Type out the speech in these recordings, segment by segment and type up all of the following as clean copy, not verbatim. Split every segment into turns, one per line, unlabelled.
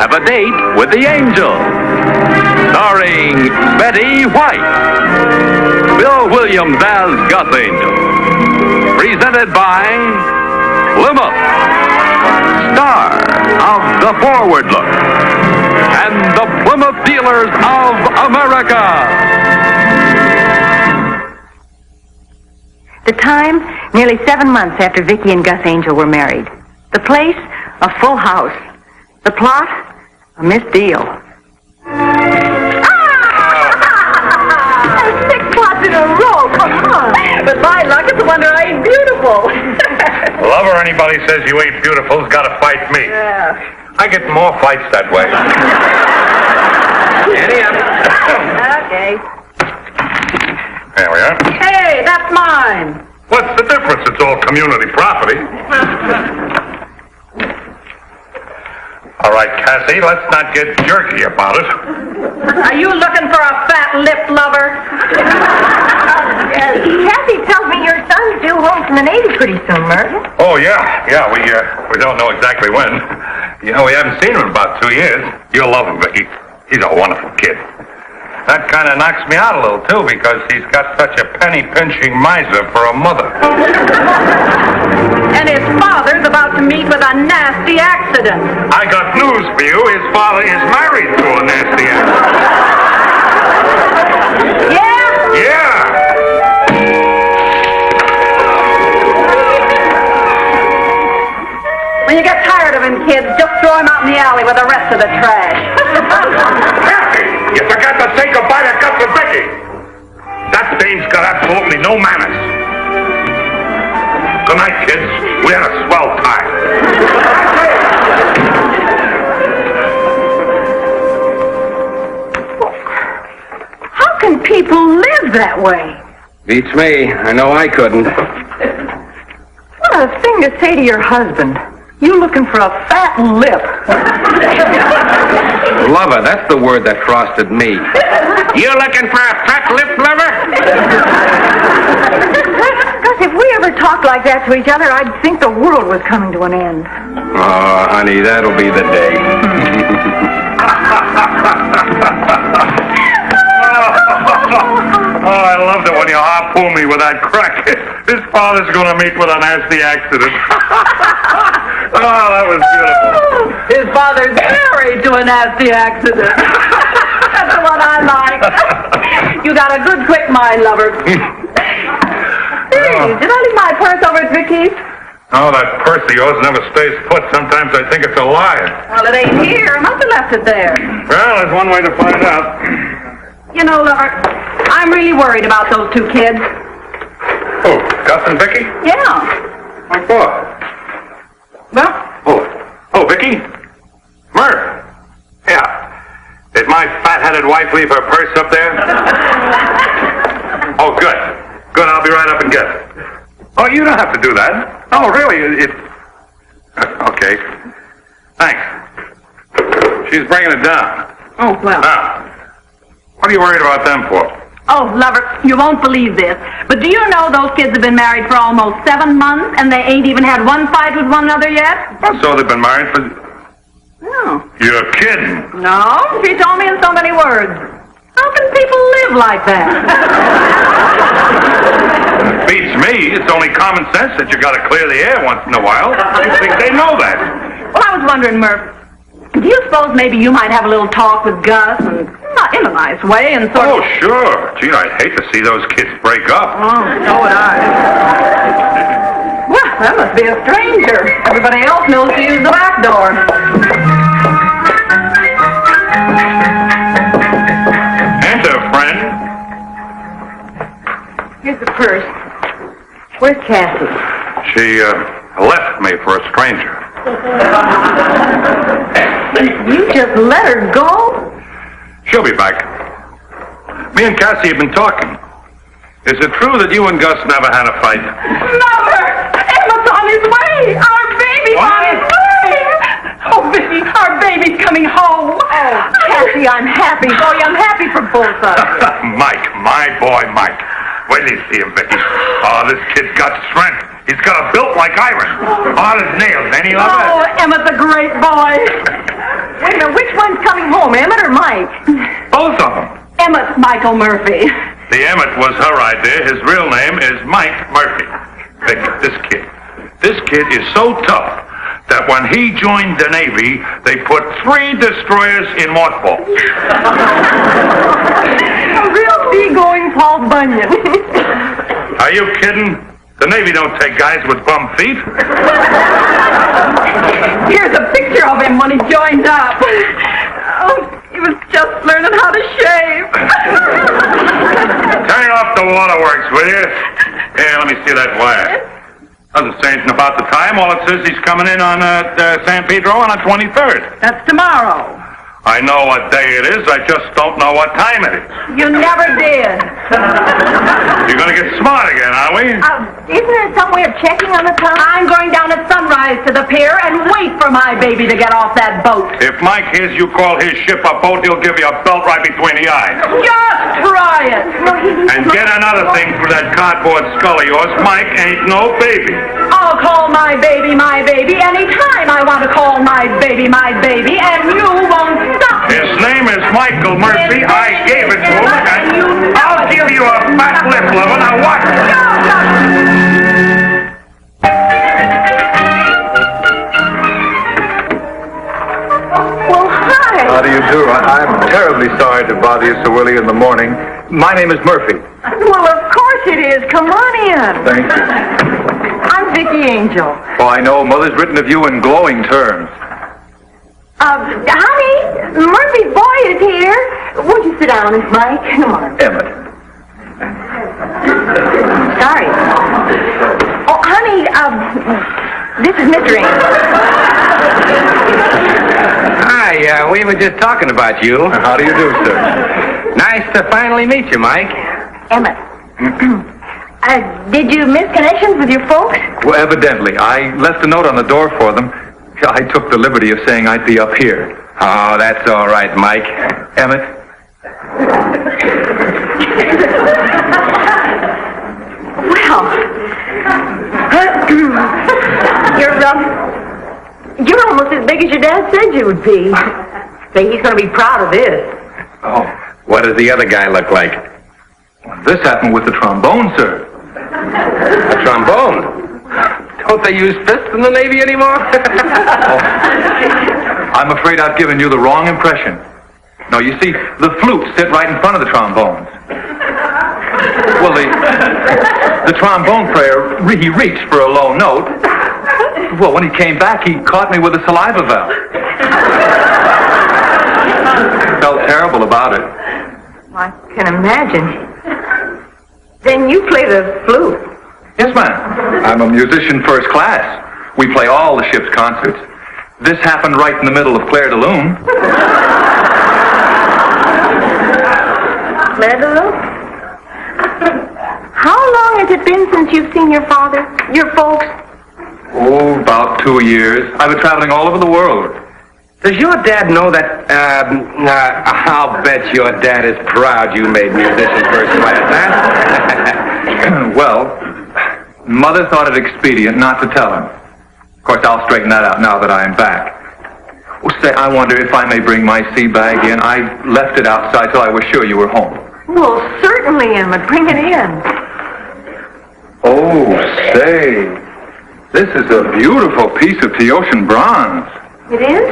Have a Date with the Angels. Starring Betty White. Bill Williams as Gus Angel. Presented by Plymouth. Star of The Forward Look. And the Plymouth Dealers of America.
The time, nearly 7 months after Vicki and Gus Angel were married. The place, a full house. The plot, a missed deal.
6 plots in a row, come on. But my luck, it's a wonder I ain't beautiful.
Lover, anybody says you ain't beautiful's got to fight me.
Yeah.
I get more fights that way. Any up.
Okay.
There we are.
Hey, that's mine.
What's the difference? It's all community property. All right, Cassie, let's not get jerky about it.
Are you looking for a fat-lipped lover?
Kathy tells me your son's due home from the Navy pretty soon, Murphy.
Oh, yeah, we don't know exactly when. You know, we haven't seen him in about 2 years. You'll love him, Vicki. He's a wonderful kid. That kind of knocks me out a little, too, because he's got such a penny-pinching miser for a mother.
And his father's about to meet with a nasty accident.
I got news for you. His father is married to a nasty accident.
Yeah?
Yeah.
When you get tired of him, kids, just throw him out in the alley with the rest of the trash.
Kathy, you forgot to say goodbye to Gus and Becky. That dame's got absolutely no manners. Good night, kids. We had a swell time.
How can people live that way?
Beats me. I know I couldn't.
What a thing to say to your husband. You looking for a fat lip.
Lover, that's the word that frosted me. You looking for a fat lip, lover?
Gus, if we ever talked like that to each other, I'd think the world was coming to an end.
Oh, honey, that'll be the day.
Oh, I loved it when you harpooned me with that crack. His father's going to meet with a nasty accident. Oh, that was beautiful.
His father's married to a nasty accident. That's the one I like. You got a good quick mind, lover. Hey, did I leave my purse over at Vicky's?
Oh, that purse of yours never stays put. Sometimes I think it's alive.
Well, it ain't here. I must have left it there.
Well, there's one way to find out.
You know, lover, I'm really worried about those 2 kids.
Oh, Gus and Vicky?
Yeah.
What for?
Well,
Oh, Vicky? Murph? Yeah. Did my fat-headed wife leave her purse up there? Oh, good. Good, I'll be right up and get it. Oh, you don't have to do that. Oh, really? Okay. Thanks. She's bringing it down.
oh, well.
Now, what are you worried about them for?
Oh, lover, you won't believe this, but do you know those kids have been married for almost 7 months and they ain't even had one fight with one another yet?
Oh, so they've been married for...
No.
You're kidding.
No, she told me in so many words. How can people live like that?
Beats me. It's only common sense that you got to clear the air once in a while. You think they know that?
Well, I was wondering, Murph, do you suppose maybe you might have a little talk with Gus and not in a nice way and sort
Oh,
of...
sure. Gee, I'd hate to see those kids break up.
Oh, so would I. Well, that must be a stranger. Everybody else knows to use the back door.
Enter, friend.
Here's the purse. Where's Cassie?
She left me for a stranger.
You just let her go?
She'll be back. Me and Cassie have been talking. Is it true that you and Gus never had a fight?
Mother! Emma's on his way! Our baby's on his way! Oh, Vicky, our baby's coming home!
Oh, Cassie, I'm happy. Boy, I'm happy for both of you.
Mike, my boy Mike. Wait till you see him, Vicky. Oh, this kid's got strength. He's got a built like iron. Hard as nails, ain't he,
Oh,
Lover?
Emmett's a great boy.
Wait a minute, which one's coming home, Emmett or Mike?
Both of them.
Emmett's Michael Murphy.
The Emmett was her idea. His real name is Mike Murphy. Vicky, this kid is so tough that when he joined the Navy, they put 3 destroyers in mothballs.
A real seagoing Paul Bunyan.
Are you kidding? The Navy don't take guys with bum feet.
Here's a picture of him when he joined up. Oh, he was just learning how to shave.
Turn off the waterworks, will you? Here, let me see that wire. Doesn't say anything about the time. All it says he's coming in on San Pedro on the 23rd.
That's tomorrow.
I know what day it is. I just don't know what time it is.
You never did.
You're going to get smart again, are we?
Isn't there some way of checking on the time?
I'm going down at sunrise to the pier and wait for my baby to get off that boat.
If Mike hears you call his ship a boat, he'll give you a belt right between the eyes.
Just try it.
And get another thing through that cardboard skull of yours. Mike ain't no baby.
I'll call my baby anytime I want to call my baby, and you won't stop.
His name is Michael Murphy. I gave it to him, and I'll give you a fat lip, Lover. Now watch.
Well, hi.
How do you do? I'm terribly sorry to bother you so early in the morning. My name is Murphy.
Well, of course it is. Come on in.
Thank you.
I'm Vicki Angel.
Oh, I know. Mother's written of you in glowing terms.
Honey, Murphy's boy is here. Won't you sit down, Mike? Come on.
Emmett.
Sorry. Oh, honey, this is Mr. Angel.
Hi, we were just talking about you.
How do you do, sir?
Nice to finally meet you, Mike.
Emmett. Did you miss connections with your folks?
Well, evidently. I left a note on the door for them. I took the liberty of saying I'd be up here.
Oh, that's all right, Mike.
Emmett?
Well, you're almost as big as your dad said you would be. Say, he's going to be proud of this.
Oh,
What does the other guy look like?
this happened with the trombone, sir.
A trombone? Don't they use fists in the Navy anymore?
I'm afraid I've given you the wrong impression. No, you see, the flutes sit right in front of the trombones. Well, the trombone player, he reached for a low note. Well, when he came back, he caught me with a saliva valve. Felt terrible about it.
I can imagine. Then you play the flute.
Yes, ma'am. I'm a musician first class. We play all the ship's concerts. This happened right in the middle of Claire de Lune.
Claire de Lune? How long has it been since you've seen your father, your folks?
Oh, about 2 years. I've been traveling all over the world.
Does your dad know that, I'll bet your dad is proud you made musician first class, huh?
Well, Mother thought it expedient not to tell him. Of course, I'll straighten that out now that I am back. Oh, say, I wonder if I may bring my sea bag in. I left it outside till I was sure you were home.
Well, certainly, Emma. Bring it in.
Oh, say, this is a beautiful piece of Teotian bronze.
It is?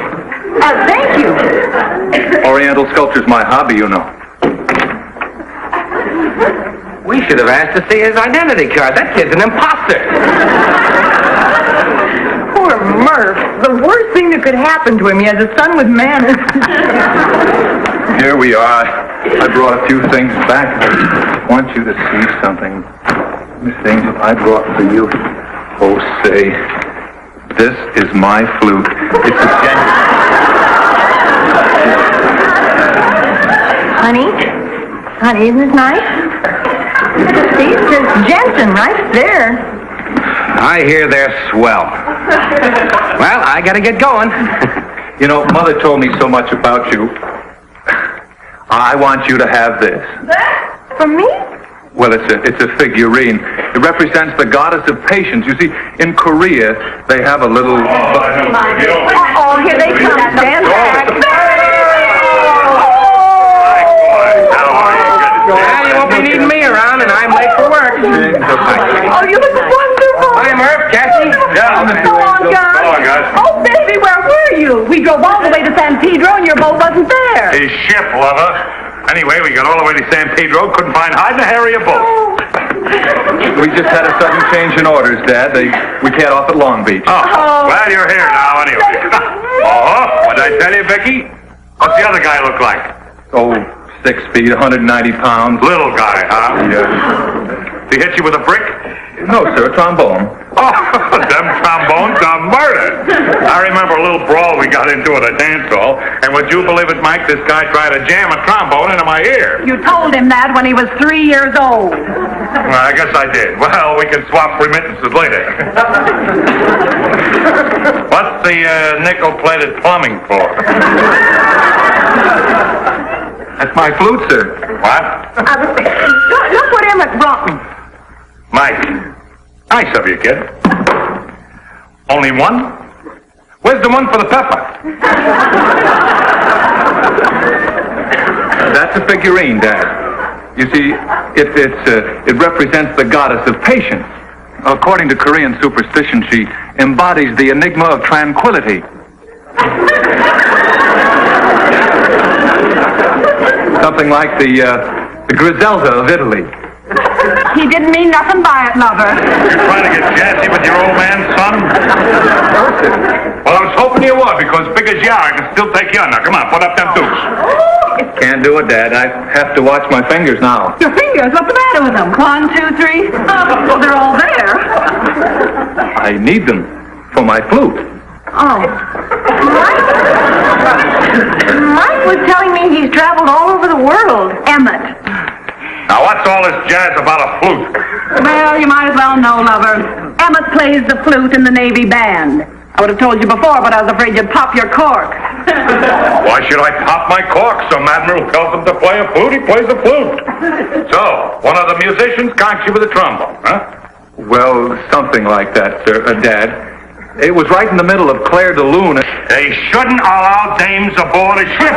Thank you.
Oriental sculpture's my hobby, you know.
We should have asked to see his identity card. That kid's an imposter.
Poor Murph. The worst thing that could happen to him. He has a son with manners.
Here we are. I brought a few things back. I want you to see something. Miss Angel, I brought for you. Oh, say, this is my flute. It's a genuine...
Honey, isn't this nice? See, it says Jensen right there.
I hear they're swell. Well, I gotta get going.
You know, Mother told me so much about you. I want you to have this.
For me?
Well, it's a figurine. It represents the goddess of patience. You see, in Korea, they have a little...
Oh, here they come. Stand back.
Yeah, you won't be needing me around, and I'm late for work.
Oh, you look wonderful.
Hi, Murph, Cassie.
Yeah.
Go on, guys.
Go on, guys.
Oh, baby, where were you? We drove all the way to San Pedro, and your boat wasn't there.
His ship, lover. Anyway, we got all the way to San Pedro, couldn't find hide nor hair of your boat.
We just had a sudden change in orders, Dad. We can't off at Long Beach.
Oh, glad you're here now, anyway. Oh, what did I tell you, Vicky? What's the other guy look like?
Oh, 6 feet, 190 pounds.
Little guy, huh?
Yeah.
Did he hit you with a brick?
No, sir, a trombone.
Oh, them trombones are murder. I remember a little brawl we got into at a dance hall, and would you believe it, Mike, this guy tried to jam a trombone into my ear.
You told him that when he was 3 years old.
Well, I guess I did. Well, we can swap remittances later. What's the nickel-plated plumbing for?
That's my flute, sir.
What?
Look what Emmett brought me.
Mike, nice of you, kid. Only one? Where's the one for the pepper?
That's a figurine, Dad. You see, it represents the goddess of patience. According to Korean superstition, she embodies the enigma of tranquility. Something like the Griselda of Italy.
He didn't mean nothing by it, lover.
You're trying to get jazzy with your old man, son? Well, I was hoping you would, because big as you are, I can still take you on. Now, come on, put up them dukes.
Can't do it, Dad. I have to watch my fingers now.
Your fingers? What's the matter with them? 1, 2, 3. Oh, they're all there.
I need them for my flute.
Oh.
Mike was telling me he's traveled all over the world.
Emmett.
Now, what's all this jazz about a flute?
Well, you might as well know, lover. Emmett plays the flute in the Navy band. I would have told you before, but I was afraid you'd pop your cork.
Why should I pop my cork? Some admiral tells him to play a flute, he plays a flute. So, one of the musicians conks you with a trombone, huh?
Well, something like that, sir, Dad. It was right in the middle of Claire de Lune.
They shouldn't allow dames aboard a ship.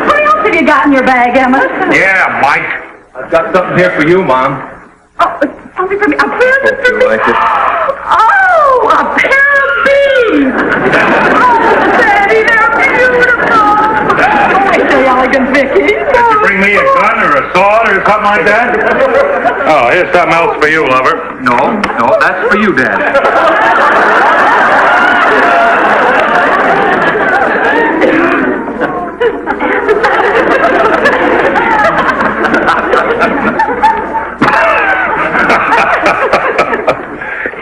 What else have you got in your bag, Emmett?
Yeah, Mike.
I've got something here for you, Mom.
Oh, something for me. A present
Hope
for
you
me.
like it.
Oh, a pair of beads. Oh, Daddy, they're beautiful. Oh, ain't they elegant, Vicky?
Did you bring me a gun or a sword or something like that? Oh, here's something else for you, lover.
No, that's for you, Dad.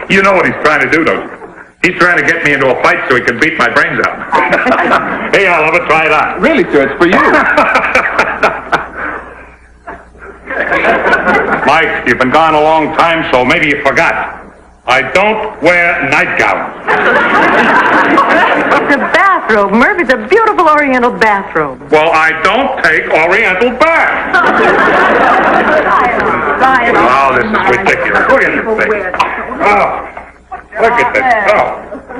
You know what he's trying to do, don't you? He's trying to get me into a fight so he can beat my brains out. Hey, I'll have it tried on.
Really, sir, it's for you.
Mike, you've been gone a long time, so maybe you forgot. I don't wear nightgowns.
It's a bathrobe, Murph. It's a beautiful Oriental bathrobe.
Well, I don't take Oriental baths. Oh, this is ridiculous. Look at this thing. Oh, look at this. Oh,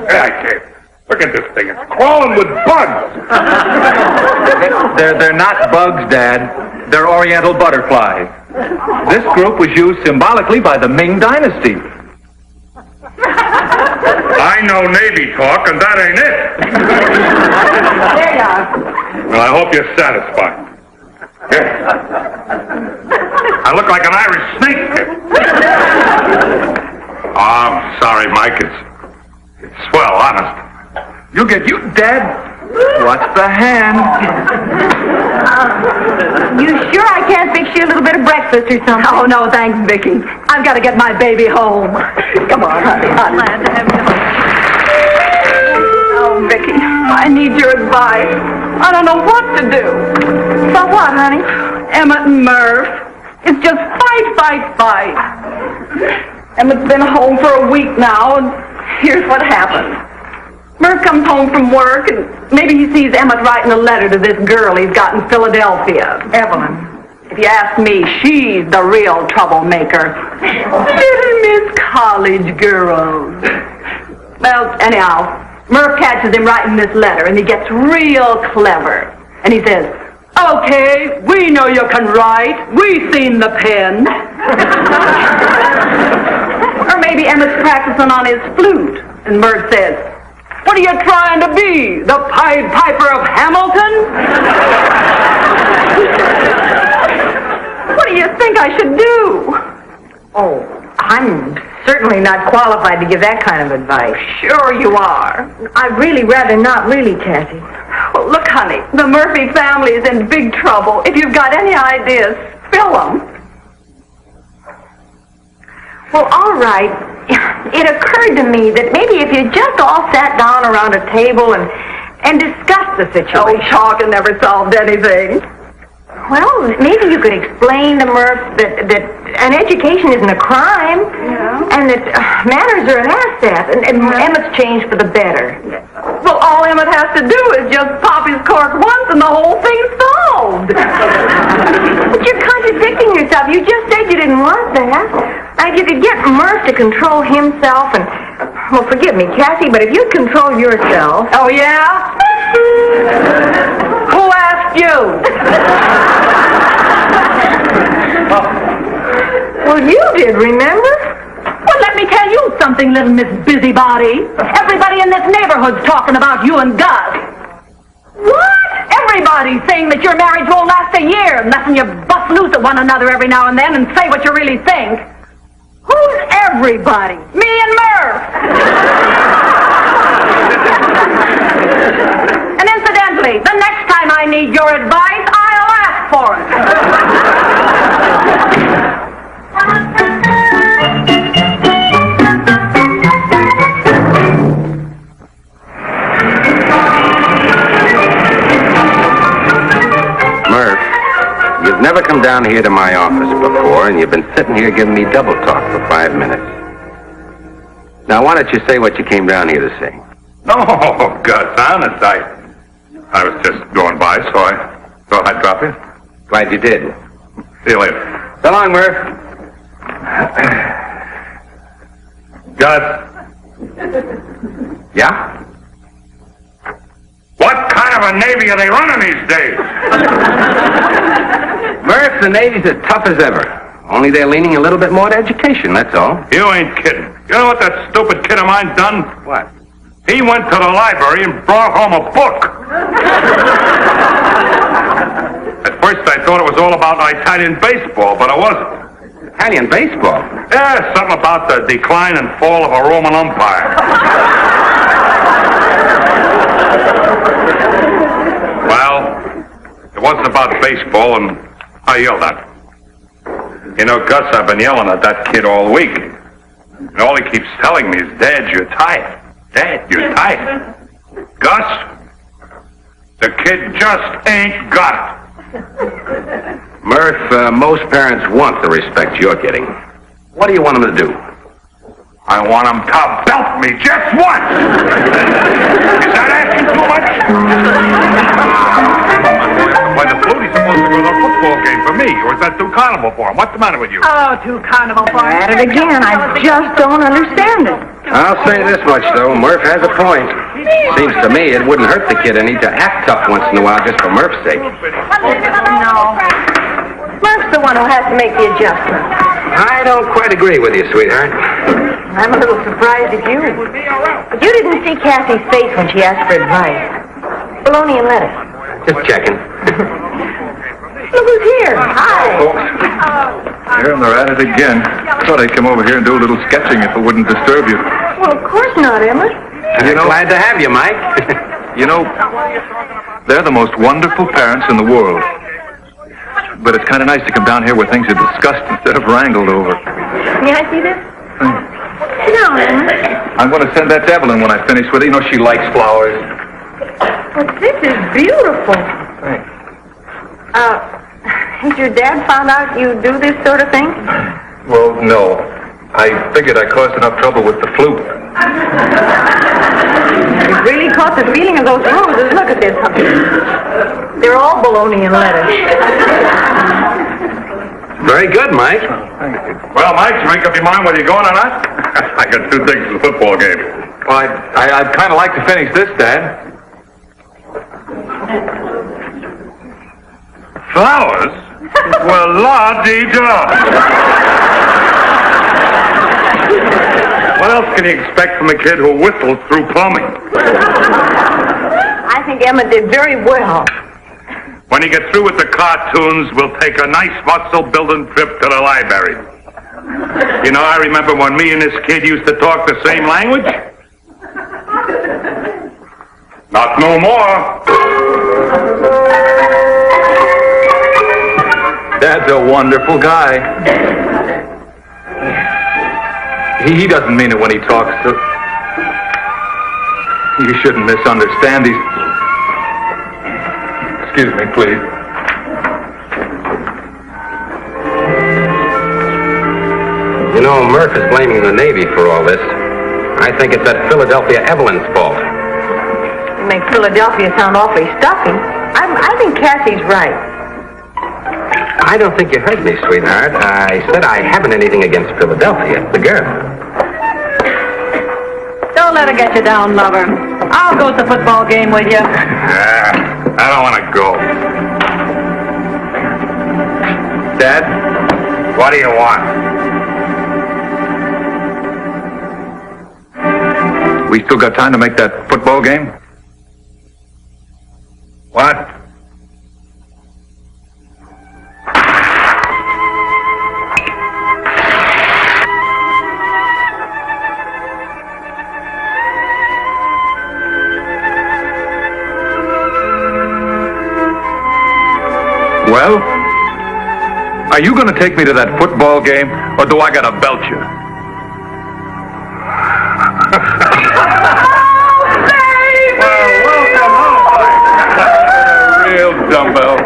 I can't. Look at this thing. It's crawling with bugs.
They're not bugs, Dad. They're Oriental butterflies. This group was used symbolically by the Ming Dynasty.
I know Navy talk, and that ain't it.
There you are.
Well, I hope you're satisfied. Here. I look like an Irish snake. Oh, I'm sorry, Mike. It's swell, honest.
Dad. What's the hand?
You sure I can't fix you a little bit of breakfast or something?
Oh, no, thanks, Vicky. I've got to get my baby home. Come on, honey.
I'm glad to have you home.
Oh, Vicky, I need your advice. I don't know what to do.
About what, honey?
Emmett and Murph. It's just fight. Emmett's been home for a week now, and here's what happened. Murph comes home from work, and maybe he sees Emmett writing a letter to this girl he's got in Philadelphia.
Evelyn.
If you ask me, she's the real troublemaker. Miss College girls. Well, anyhow, Murph catches him writing this letter, and he gets real clever. And he says, "Okay, we know you can write. We seen the pen." Or maybe Emmett's practicing on his flute, and Murph says, "What are you trying to be, the Pied Piper of Hamilton?" What do you think I should do?
Oh, I'm certainly not qualified to give that kind of advice.
Sure you are.
I'd really rather not, really, Cassie.
Well, look, honey, the Murphy family is in big trouble. If you've got any ideas, spill them.
Well, all right. It occurred to me that maybe if you just all sat down around a table and discussed the
Oh,
situation.
talking never solved anything.
Well, maybe you could explain to Murph that an education isn't a crime, and that manners are an asset, and Emmett's changed for the better.
Well, all Emmett has to do is just pop his cork once and the whole thing's solved.
But you're contradicting yourself. You just said you didn't want that. Now, if you could get Murph to control himself and... Well, forgive me, Cassie, but if you'd control yourself...
Oh, yeah? Who asked you?
Well, you did, remember?
Well, let me tell you something, little Miss Busybody. Everybody in this neighborhood's talking about you and Gus. What? Everybody's saying that your marriage won't last a year unless you bust loose at one another every now and then and say what you really think. Who's everybody? Me and Murph. And incidentally, the next time I need your advice, I'll ask for it.
You've never come down here to my office before, and you've been sitting here giving me double talk for 5 minutes. Now, why don't you say what you came down here to say?
No, Gus, honest, I was just going by, so I thought I'd drop in.
Glad you did.
See you later.
So long, Murph.
Gus,
Yeah?
what kind of a Navy are they running these days?
Murph, the Navy's as tough as ever. Only they're leaning a little bit more to education, that's all.
You ain't kidding. You know what that stupid kid of mine's done?
What?
He went to the library and brought home a book. At first I thought it was all about Italian baseball, but it wasn't.
Italian baseball?
Yeah, something about the decline and fall of a Roman Empire. Well, it wasn't about baseball, and I yelled at him. You know, Gus, I've been yelling at that kid all week. And all he keeps telling me is, Dad, you're tired. Dad, you're tired. Gus, the kid just ain't got it.
Murph, most parents want the respect you're getting. What do you want them to do?
I want him to belt me just once. Is that asking too much? Why, the flute, he's supposed to go to a football game for me, or is that too carnival for him? What's the matter with you?
Oh, too carnival for
At it again. I just don't understand it.
I'll say this much, though. Murph has a point. Seems to me it wouldn't hurt the kid any to act tough once in a while just for Murph's sake.
No. Murph's the one who has to make the adjustment.
I don't quite agree with you, sweetheart.
I'm a little surprised at you. But you didn't see Cassie's face when she asked for advice. Bologna and lettuce.
Just checking.
Look who's here. Hi.
Here they're at it again. Thought I'd come over here and do a little sketching if it wouldn't disturb you.
Well, of course not, Emmett.
You know, glad to have you, Mike.
You know, they're the most wonderful parents in the world. But it's kind of nice to come down here where things are discussed instead of wrangled over.
May I see this? No, Emmett.
I'm going to send that to Evelyn when I finish with it. You know, she likes flowers.
Well, this is beautiful.
Thanks.
Has your dad found out you do this sort of thing?
Well, no. I figured I caused enough trouble with the flute.
really caught the feeling of those roses. Look at this. They're all bologna and lettuce.
Very good, Mike.
Well, Mike, you make up your mind whether you're going or not? I got 2 tickets to the football game.
Well, I'd kind of like to finish this, Dad.
Flowers? Well, la-dee-da. What else can you expect from a kid who whistles through plumbing?
I think Emma did very well.
When you get through with the cartoons, we'll take a nice muscle-building trip to the library. You know, I remember when me and this kid used to talk the same language. Not no more.
Dad's a wonderful guy. He doesn't mean it when he talks to... You shouldn't misunderstand these... Excuse me, please.
You know, Murph is blaming the Navy for all this. I think it's that Philadelphia Evelyn's fault.
You make Philadelphia sound awfully stuffy. I think Cassie's right.
I don't think you heard me, sweetheart. I said I haven't anything against Philadelphia, the girl.
Don't let her get you down, lover. I'll go to the football game with you.
I don't want to go.
Dad?
What do you want?
We still got time to make that football game?
What?
Well, are you going to take me to that football game, or do I got to belt you? Real dumbbell.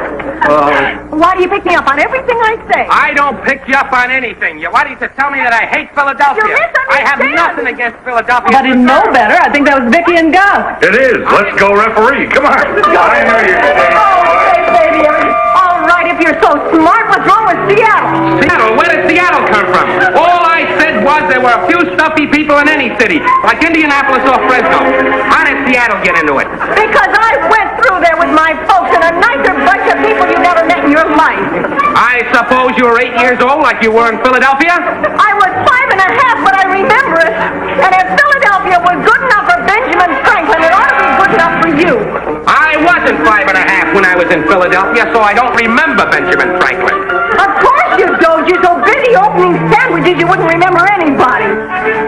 Why do you pick me up on everything I say?
I don't pick you up on anything. You wanted to tell me that I hate Philadelphia.
You misunderstand.
I have nothing against Philadelphia.
But I didn't know better. I think that was Vicky and Gus.
It is. Let's go, referee. Come on. I know you.
Baby. All right, if you're so smart, what's wrong with Seattle?
Seattle? Where did Seattle come from? All I said was there were a few stuffy people in any city, like Indianapolis or Fresno. How did Seattle get into it?
Because I went through there with my folks and a nicer bunch of people you never met in your life.
I suppose you were 8 years old like you were in Philadelphia?
I was 5 and a half, but I remember it. And if Philadelphia was good enough for Benjamin Franklin, it ought to be good enough for you.
I wasn't 5 and a half when I was in Philadelphia, so I don't remember Benjamin Franklin.
Of course you don't. You're so busy opening sandwiches you wouldn't remember anybody.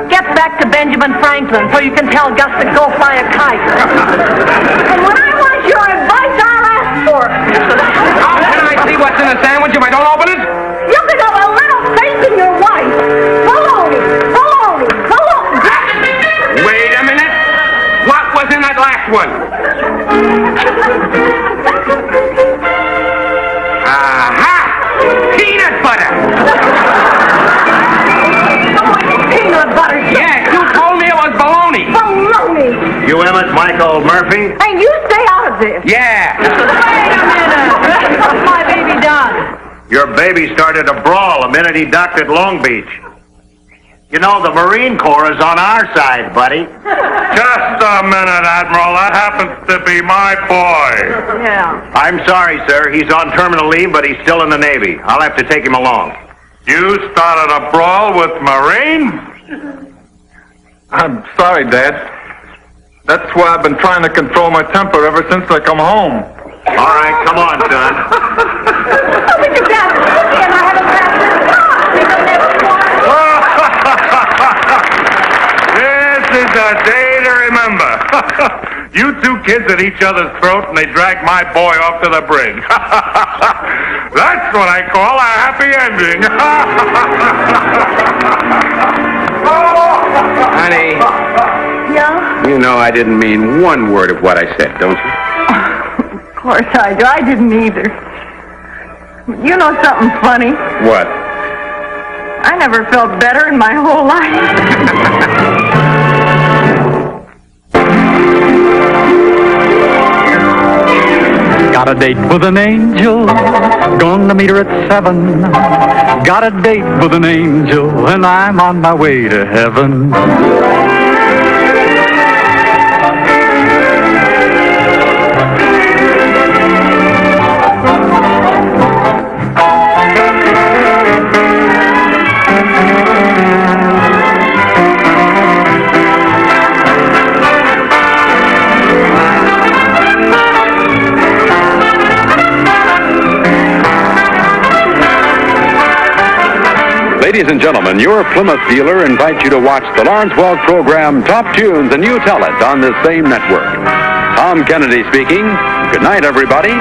Get back to Benjamin Franklin so you can tell Gus to go fly a kite. And when I want your advice, I'll ask for it.
How can I see what's in the sandwich if I don't open it?
You can have a little faith in your wife. Baloney.
Wait a minute. What was in that last one? Aha! Peanut butter!
Peanut butter.
Yes, you told me it was baloney.
Baloney.
You Emmett Michael Murphy?
Hey, you stay out of this.
Yeah.
Wait a minute. What's my baby done?
Your baby started a brawl the minute he docked at Long Beach. You know, the Marine Corps is on our side, buddy.
Just a minute, Admiral. That happens to be my boy.
Yeah.
I'm sorry, sir. He's on terminal leave, but he's still in the Navy. I'll have to take him along.
You started a brawl with Marines?
I'm sorry, Dad. That's why I've been trying to control my temper ever since I come home.
All right, come on, son.
Oh, but you got Vicky and I haven't passed
This is a day to remember. You 2 kids at each other's throat and they dragged my boy off to the bridge. That's what I call a happy ending.
Honey,
Yeah?
you know I didn't mean one word of what I said, don't you?
Of course I do. I didn't either. You know something funny?
What?
I never felt better in my whole life.
Got a date with an angel, gonna meet her at 7. Got a date with an angel, and I'm on my way to heaven.
Ladies and gentlemen, your Plymouth dealer invites you to watch the Lawrence Welk program Top Tunes and You Tell It on this same network. Tom Kennedy speaking. Good night, everybody.